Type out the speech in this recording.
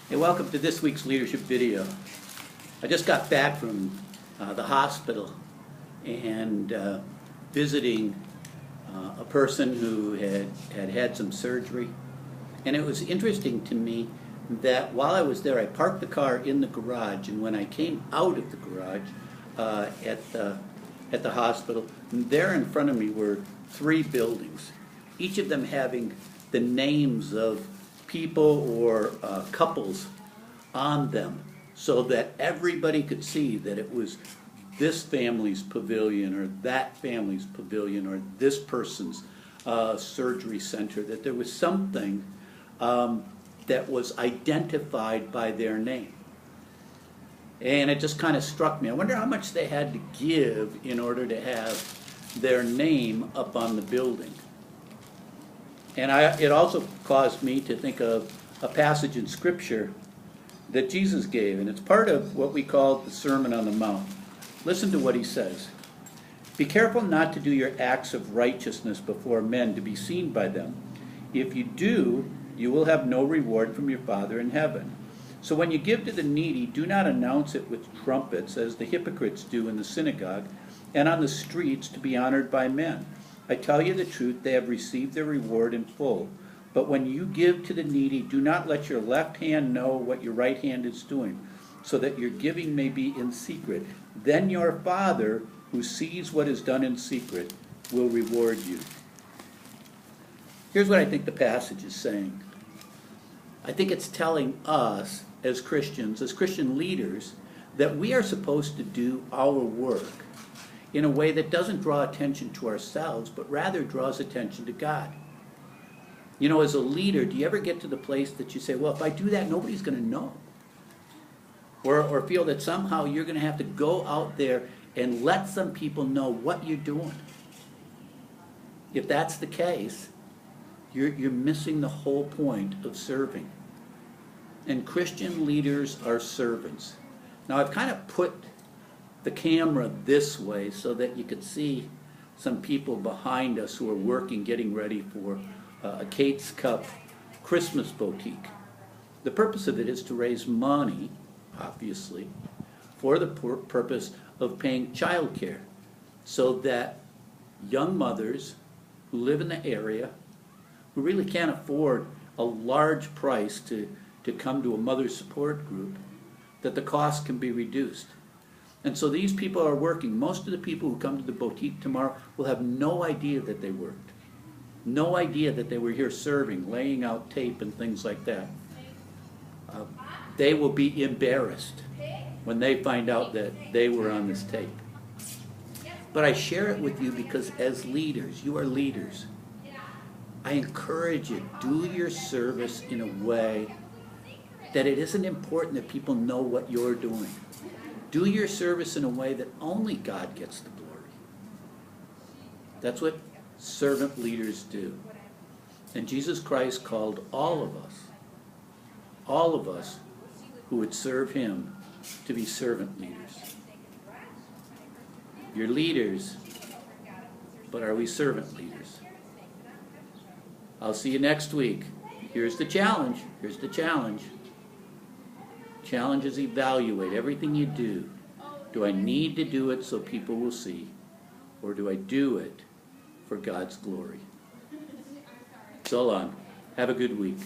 Hey, welcome to this week's leadership video. I just got back from the hospital and visiting a person who had some surgery. And it was interesting to me that while I was there, I parked the car in the garage, and when I came out of the garage at the hospital, there in front of me were 3 buildings, each of them having the names of people or couples on them, so that everybody could see that it was this family's pavilion or that family's pavilion or this person's surgery center, that there was something that was identified by their name. And it just kind of struck me. I wonder how much they had to give in order to have their name up on the building. And it also caused me to think of a passage in Scripture that Jesus gave, and it's part of what we call the Sermon on the Mount. Listen to what he says. "Be careful not to do your acts of righteousness before men to be seen by them. If you do, you will have no reward from your Father in heaven. So when you give to the needy, do not announce it with trumpets, as the hypocrites do in the synagogue and on the streets, to be honored by men. I tell you the truth, they have received their reward in full. But when you give to the needy, do not let your left hand know what your right hand is doing, so that your giving may be in secret. Then your Father, who sees what is done in secret, will reward you." Here's what I think the passage is saying. I think it's telling us as Christians, as Christian leaders, that we are supposed to do our work in a way that doesn't draw attention to ourselves, but rather draws attention to God. You know, as a leader, do you ever get to the place that you say, well, if I do that, nobody's going to know? Or feel that somehow you're going to have to go out there and let some people know what you're doing? If that's the case, you're missing the whole point of serving. And Christian leaders are servants. Now, I've kind of put the camera this way so that you could see some people behind us who are working, getting ready for a Kate's Cup Christmas boutique. The purpose of it is to raise money, obviously, for the purpose of paying child care, so that young mothers who live in the area, who really can't afford a large price to come to a mother support group, that the cost can be reduced. And so these people are working. Most of the people who come to the boutique tomorrow will have no idea that they worked. No idea that they were here serving, laying out tape and things like that. They will be embarrassed when they find out that they were on this tape. But I share it with you because as leaders, you are leaders. I encourage you, do your service in a way that it isn't important that people know what you're doing. Do your service in a way that only God gets the glory. That's what servant leaders do. And Jesus Christ called all of us who would serve him, to be servant leaders. You're leaders, but are we servant leaders? I'll see you next week. Here's the challenge. Challenge is evaluate everything you do. Do I need to do it so people will see? Or do I do it for God's glory? So long. Have a good week.